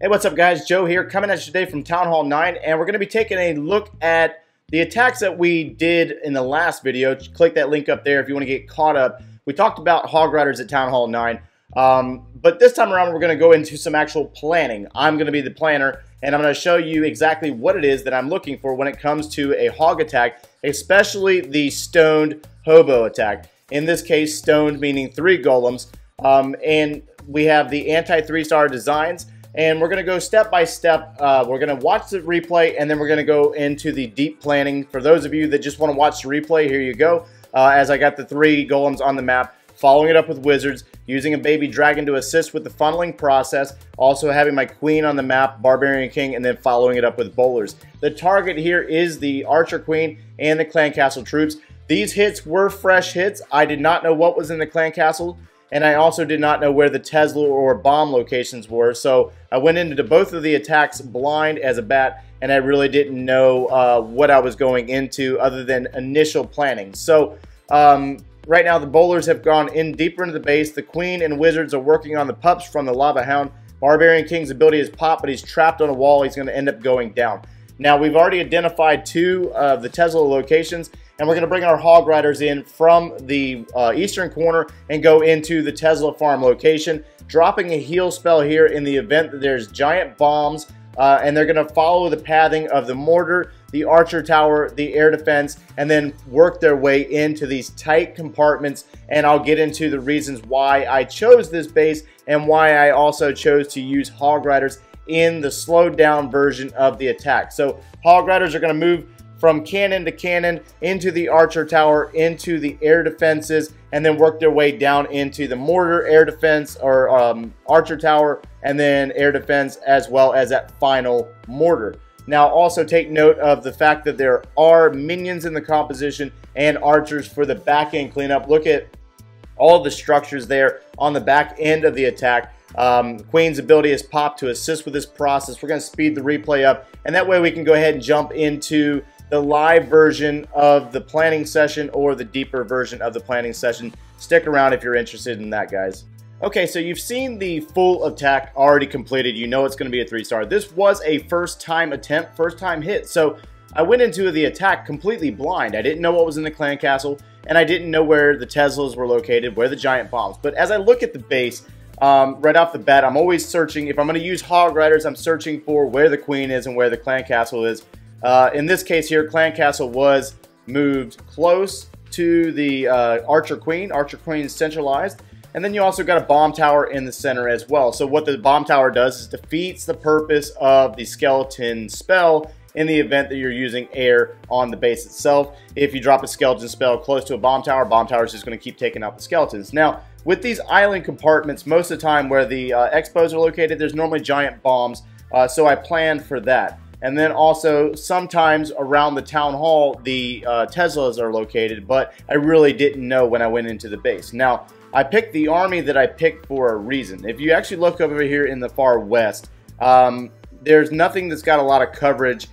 Hey, what's up guys? Joe here, coming at you today from Town Hall 9, and we're going to be taking a look at the attacks that we did in the last video. Click that link up there if you want to get caught up. We talked about Hog Riders at Town Hall 9, but this time around we're going to go into some actual planning. I'm going to be the planner, and I'm going to show you exactly what it is that I'm looking for when it comes to a hog attack, especially the stoned hobo attack. In this case, stoned meaning 3 golems, and we have the anti-3-star designs. And we're going to go step by step. We're going to watch the replay, and then we're going to go into the deep planning. For those of you that just want to watch the replay, here you go. As I got the 3 golems on the map, following it up with wizards, using a baby dragon to assist with the funneling process, also having my queen on the map, barbarian king, and then following it up with bowlers. The target here is the archer queen and the clan castle troops. These hits were fresh hits. I did not know what was in the clan castle, and I also did not know where the Tesla or bomb locations were, so I went into both of the attacks blind as a bat, and I really didn't know what I was going into other than initial planning. So right now the bowlers have gone in deeper into the base. The queen and wizards are working on the pups from the lava hound. Barbarian King's ability is pop, but he's trapped on a wall. He's going to end up going down. Now we've already identified 2 of the Tesla locations, and we're going to bring our hog riders in from the eastern corner and go into the Tesla farm location, dropping a heal spell here in the event that there's giant bombs, and they're going to follow the pathing of the mortar, the archer tower, the air defense, and then work their way into these tight compartments. And I'll get into the reasons why I chose this base and why I also chose to use hog riders in the slowed down version of the attack. So hog riders are going to move from cannon to cannon into the archer tower, into the air defenses, and then work their way down into the mortar, air defense, or archer tower, and then air defense, as well as that final mortar. Now also take note of the fact that there are minions in the composition and archers for the back end cleanup. Look at all the structures there on the back end of the attack. Queen's ability is pop to assist with this process. We're going to speed the replay up, and that way we can go ahead and jump into the live version of the planning session or the deeper version of the planning session. Stick around if you're interested in that, guys. Okay, so you've seen the full attack already completed. You know it's going to be a 3-star. This was a first-time attempt, first-time hit. So I went into the attack completely blind. I didn't know what was in the clan castle, and I didn't know where the Teslas were located, where the giant bombs. But as I look at the base, right off the bat, I'm always searching. If I'm going to use hog riders, I'm searching for where the queen is and where the clan castle is. In this case here, clan castle was moved close to the archer queen. Archer queen is centralized. And then you also got a bomb tower in the center as well. So what the bomb tower does is defeats the purpose of the skeleton spell in the event that you're using air on the base itself. If you drop a skeleton spell close to a bomb tower is just going to keep taking out the skeletons. Now, with these island compartments, most of the time where the expos are located, there's normally giant bombs, so I planned for that. And then also, sometimes around the town hall, the Teslas are located, but I really didn't know when I went into the base. Now, I picked the army that I picked for a reason. If you actually look over here in the far west, there's nothing that's got a lot of coverage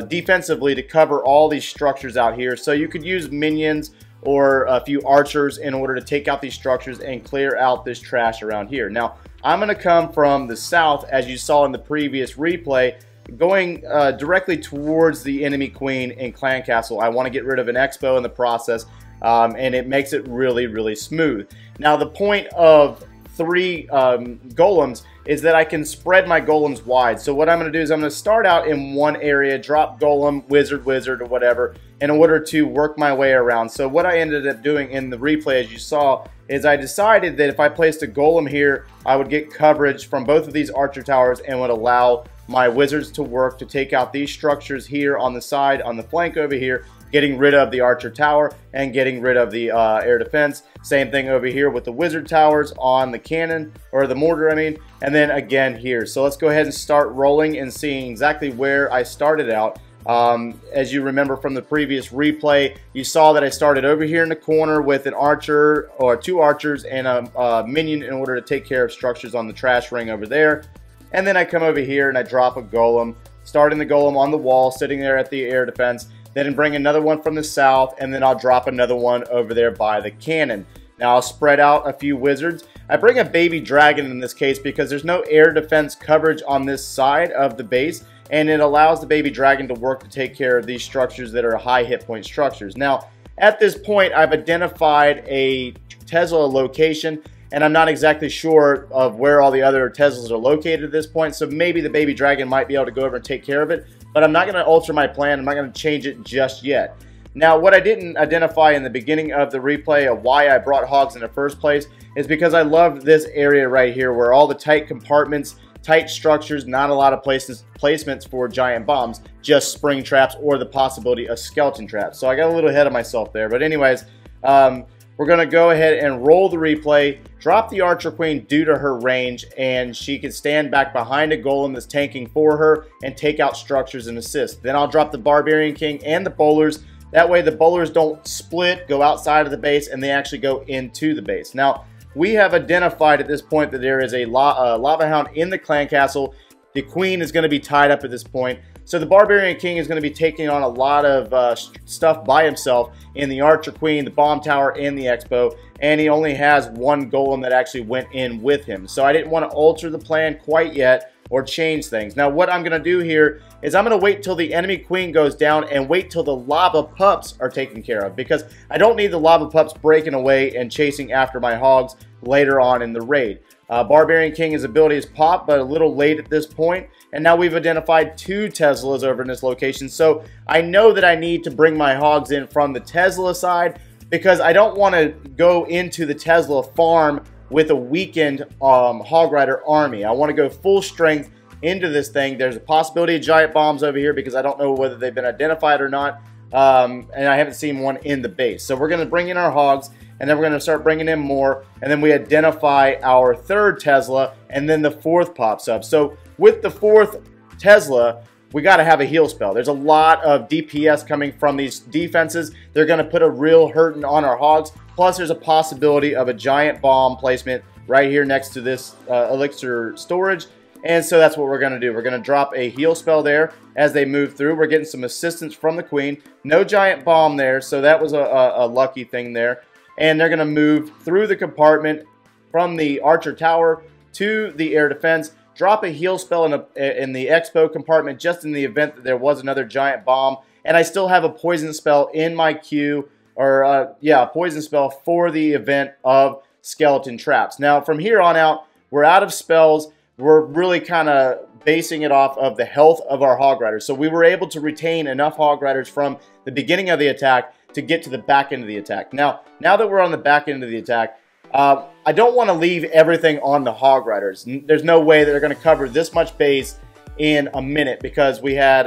defensively to cover all these structures out here. So you could use minions or a few archers in order to take out these structures and clear out this trash around here. Now, I'm going to come from the south, as you saw in the previous replay, going directly towards the enemy queen and clan castle. I want to get rid of an expo in the process, and it makes it really, really smooth. Now, the point of 3 golems is that I can spread my golems wide. So what I'm going to do is I'm going to start out in one area, drop golem, wizard, or whatever, in order to work my way around. So what I ended up doing in the replay, as you saw, is I decided that if I placed a golem here, I would get coverage from both of these archer towers and would allow my wizards to work to take out these structures here on the side, on the flank over here, getting rid of the archer tower and getting rid of the air defense. Same thing over here with the wizard towers on the cannon, or the mortar, I mean, and then again here. So let's go ahead and start rolling and seeing exactly where I started out. As you remember from the previous replay, you saw that I started over here in the corner with an archer, or 2 archers, and a minion in order to take care of structures on the trash ring over there. And then I come over here and I drop a golem, starting the golem on the wall, sitting there at the air defense. Then bring another one from the south, and then I'll drop another one over there by the cannon. Now I'll spread out a few wizards. I bring a baby dragon in this case because there's no air defense coverage on this side of the base, and it allows the baby dragon to work to take care of these structures that are high hit point structures. Now, at this point, I've identified a Tesla location, and I'm not exactly sure of where all the other Teslas are located at this point, so maybe the baby dragon might be able to go over and take care of it, but I'm not going to alter my plan. I'm not going to change it just yet. Now, what I didn't identify in the beginning of the replay of why I brought hogs in the first place is because I loved this area right here where all the tight compartments, tight structures, not a lot of placements for giant bombs, just spring traps or the possibility of skeleton traps. So I got a little ahead of myself there. But anyways, we're going to go ahead and roll the replay, drop the Archer Queen due to her range, and she can stand back behind a golem that's tanking for her and take out structures and assist. Then I'll drop the Barbarian King and the bowlers. That way the bowlers don't split, go outside of the base, and they actually go into the base. Now, we have identified at this point that there is a Lava Hound in the clan castle. The Queen is going to be tied up at this point. So the Barbarian King is going to be taking on a lot of stuff by himself in the Archer Queen, the Bomb Tower, and the Expo. And he only has one golem that actually went in with him. So I didn't want to alter the plan quite yet or change things. Now what I'm going to do here is I'm going to wait till the enemy queen goes down and wait till the lava pups are taken care of, because I don't need the lava pups breaking away and chasing after my hogs later on in the raid. Barbarian King, his ability is popped, but a little late at this point. And now we've identified 2 Teslas over in this location. So I know that I need to bring my hogs in from the Tesla side, because I don't want to go into the Tesla farm with a weakened Hog Rider army. I want to go full strength into this thing. There's a possibility of giant bombs over here because I don't know whether they've been identified or not. And I haven't seen one in the base. So we're going to bring in our hogs, and then we're going to start bringing in more, and then we identify our 3rd Tesla, and then the 4th pops up. So with the 4th Tesla, we got to have a heal spell. There's a lot of DPS coming from these defenses. They're going to put a real hurting on our hogs. Plus, there's a possibility of a giant bomb placement right here next to this elixir storage. And so that's what we're going to do. We're going to drop a heal spell there as they move through. We're getting some assistance from the queen. No giant bomb there, so that was a lucky thing there. And they're going to move through the compartment from the Archer Tower to the air defense. Drop a heal spell in the Expo compartment just in the event that there was another giant bomb. And I still have a poison spell in my queue, or a poison spell for the event of skeleton traps. Now from here on out, we're out of spells. We're really kind of basing it off of the health of our Hog Riders. So we were able to retain enough Hog Riders from the beginning of the attack to get to the back end of the attack. Now that we're on the back end of the attack, I don't want to leave everything on the Hog Riders. There's no way that they're going to cover this much base in a minute, because we had,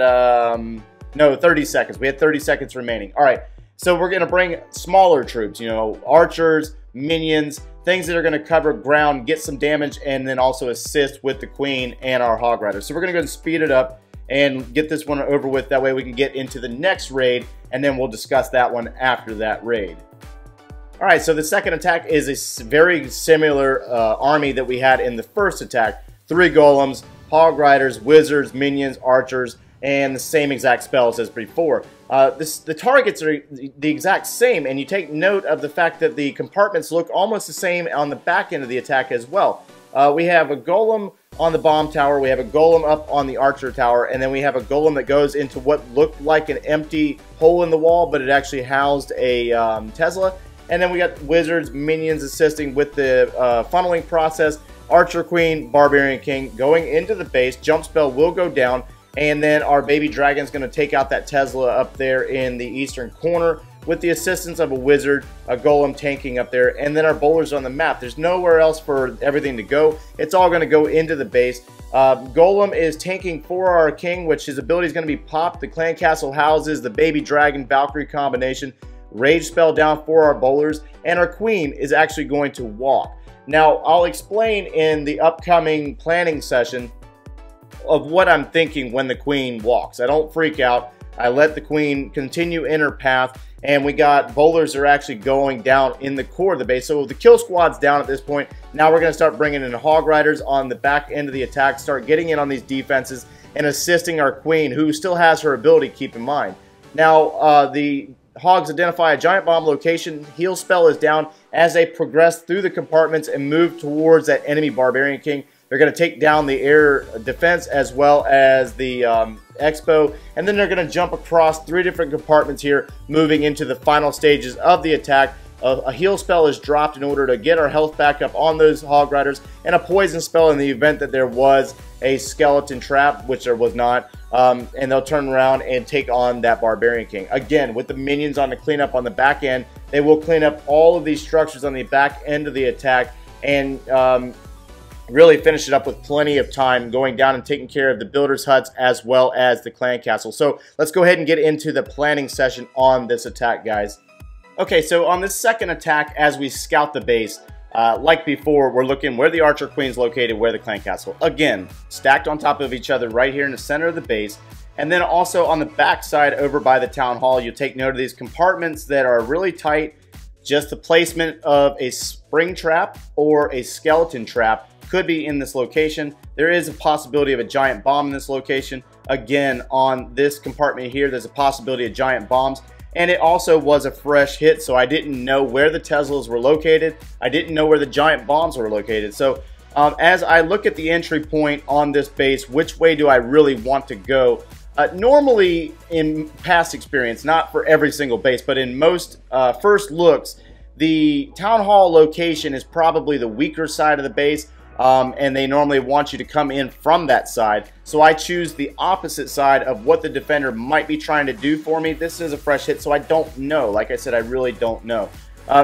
30 seconds. We had 30 seconds remaining. All right, so we're going to bring smaller troops, archers, minions, things that are going to cover ground, get some damage, and then also assist with the queen and our Hog Riders. So we're going to go and speed it up and get this one over with. That way we can get into the next raid, and then we'll discuss that one after that raid. Alright, so the second attack is a very similar army that we had in the first attack. 3 golems, Hog Riders, Wizards, Minions, Archers, and the same exact spells as before. The targets are the exact same, and you take note of the fact that the compartments look almost the same on the back end of the attack as well. We have a golem on the bomb tower, we have a golem up on the Archer Tower, and then we have a golem that goes into what looked like an empty hole in the wall, but it actually housed a Tesla. And then we got Wizards, Minions assisting with the funneling process. Archer Queen, Barbarian King going into the base. Jump spell will go down. And then our baby dragon is going to take out that Tesla up there in the eastern corner with the assistance of a wizard, a golem tanking up there, and then our bowlers on the map. There's nowhere else for everything to go. It's all going to go into the base. Golem is tanking for our king, which his ability is going to be popped. The clan castle houses the baby dragon Valkyrie combination. Rage spell down for our bowlers, and our queen is actually going to walk. Now, I'll explain in the upcoming planning session of what I'm thinking when the queen walks. I don't freak out. I let the queen continue in her path, and we got bowlers are actually going down in the core of the base. So the kill squad's down at this point. Now we're going to start bringing in Hog Riders on the back end of the attack, start getting in on these defenses and assisting our queen, who still has her ability, keep in mind. Now, the Hogs identify a giant bomb location. Heal spell is down as they progress through the compartments and move towards that enemy Barbarian King. They're going to take down the air defense as well as the Expo, and then they're going to jump across 3 different compartments here, moving into the final stages of the attack. A heal spell is dropped in order to get our health back up on those Hog Riders, and a poison spell in the event that there was a skeleton trap, which there was not, and they'll turn around and take on that Barbarian King. Again, with the minions on the cleanup on the back end, they will clean up all of these structures on the back end of the attack, and really finish it up with plenty of time going down and taking care of the builders' huts as well as the clan castle. So let's go ahead and get into the planning session on this attack, guys. Okay, so on this second attack, as we scout the base, like before, we're looking where the Archer Queen's located, where the clan castle. Again, stacked on top of each other right here in the center of the base. And then also on the back side over by the town hall, you'll take note of these compartments that are really tight. Just the placement of a spring trap or a skeleton trap could be in this location. There is a possibility of a giant bomb in this location. Again, on this compartment here, there's a possibility of giant bombs. And it also was a fresh hit, so I didn't know where the Teslas were located. I didn't know where the giant bombs were located. So as I look at the entry point on this base, which way do I really want to go? Normally, in past experience, not for every single base, but in most first looks, the town hall location is probably the weaker side of the base. And they normally want you to come in from that side. So I choose the opposite side of what the defender might be trying to do for me. This is a fresh hit, so I don't know. Like I said, I really don't know.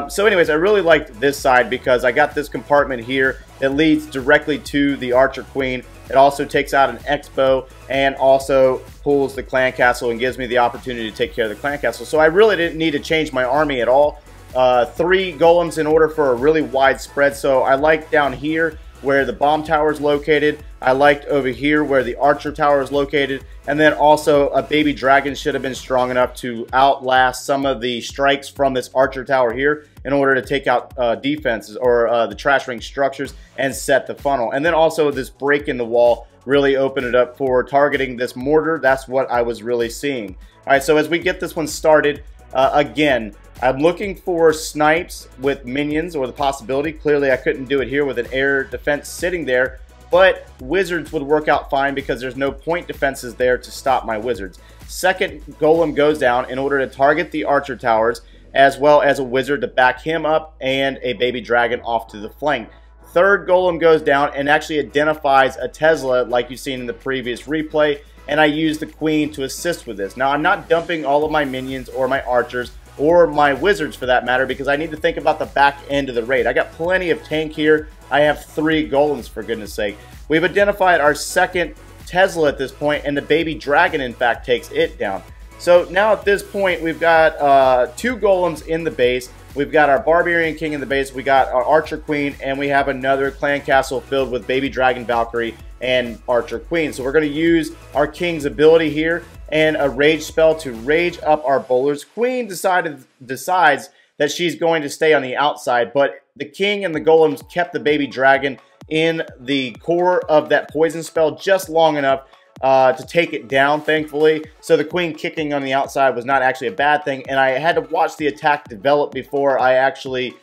So anyways, I really liked this side because I got this compartment here that leads directly to the Archer Queen. It also takes out an Expo and also pulls the clan castle and gives me the opportunity to take care of the clan castle. So I really didn't need to change my army at all. 3 golems in order for a really wide spread. So I like down here where the bomb tower is located. I liked over here where the archer tower is located. And then also a baby dragon should have been strong enough to outlast some of the strikes from this archer tower here in order to take out defenses or the trash ring structures and set the funnel. And then also this break in the wall really opened it up for targeting this mortar. That's what I was really seeing. All right, so as we get this one started, again, I'm looking for snipes with minions, or the possibility. Clearly, I couldn't do it here with an air defense sitting there, but wizards would work out fine because there's no point defenses there to stop my wizards. Second golem goes down in order to target the archer towers, as well as a wizard to back him up and a baby dragon off to the flank. Third golem goes down and actually identifies a Tesla like you've seen in the previous replay, and I use the queen to assist with this. Now, I'm not dumping all of my minions or my archers or my wizards for that matter, because I need to think about the back end of the raid. I got plenty of tank here. I have 3 golems, for goodness sake. We've identified our second Tesla at this point, and the baby dragon in fact takes it down. So now at this point we've got 2 golems in the base. We've got our Barbarian King in the base, we got our Archer Queen, and we have another clan castle filled with baby dragon Valkyrie and Archer Queen. So we're going to use our King's ability here and a rage spell to rage up our bowlers. Queen decides that she's going to stay on the outside, but the King and the golems kept the baby dragon in the core of that poison spell just long enough to take it down, thankfully. So the Queen kicking on the outside was not actually a bad thing, and I had to watch the attack develop before I actually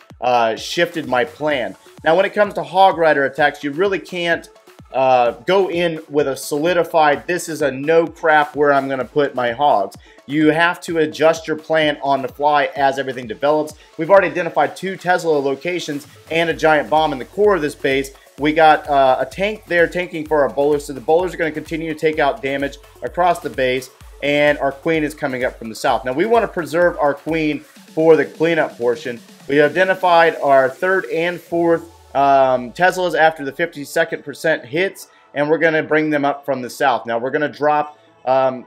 shifted my plan. Now, when it comes to Hog Rider attacks, you really can't go in with a solidified, this is a no crap where I'm going to put my hogs. You have to adjust your plan on the fly as everything develops. We've already identified 2 Tesla locations and a giant bomb in the core of this base. We got a tank there tanking for our bowlers, so the bowlers are going to continue to take out damage across the base, and our queen is coming up from the south. Now, we want to preserve our queen for the cleanup portion. We identified our 3rd and 4th Teslas after the 52nd% hits, and we're going to bring them up from the south. Now, we're going to drop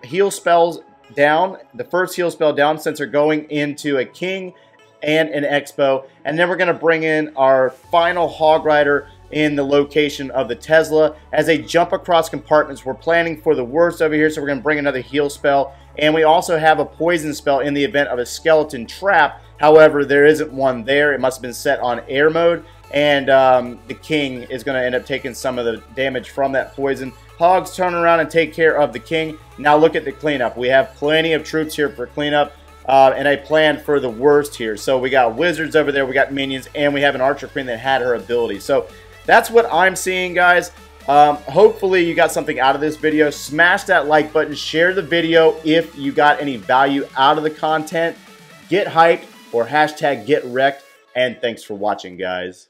heal spells down, the first heal spell down, since they're going into a King and an Expo, and then we're going to bring in our final Hog Rider in the location of the Tesla. As they jump across compartments, we're planning for the worst over here, so we're going to bring another heal spell, and we also have a poison spell in the event of a skeleton trap. However, there isn't one there. It must have been set on air mode, and the King is going to end up taking some of the damage from that poison. Hogs turn around and take care of the King. Now look at the cleanup. We have plenty of troops here for cleanup. and I planned for the worst here. So we got wizards over there, we got minions, and we have an archer queen that had her ability. So that's what I'm seeing, guys. Hopefully you got something out of this video. Smash that like button, share the video if you got any value out of the content. Get hyped or hashtag get wrecked, and thanks for watching, guys.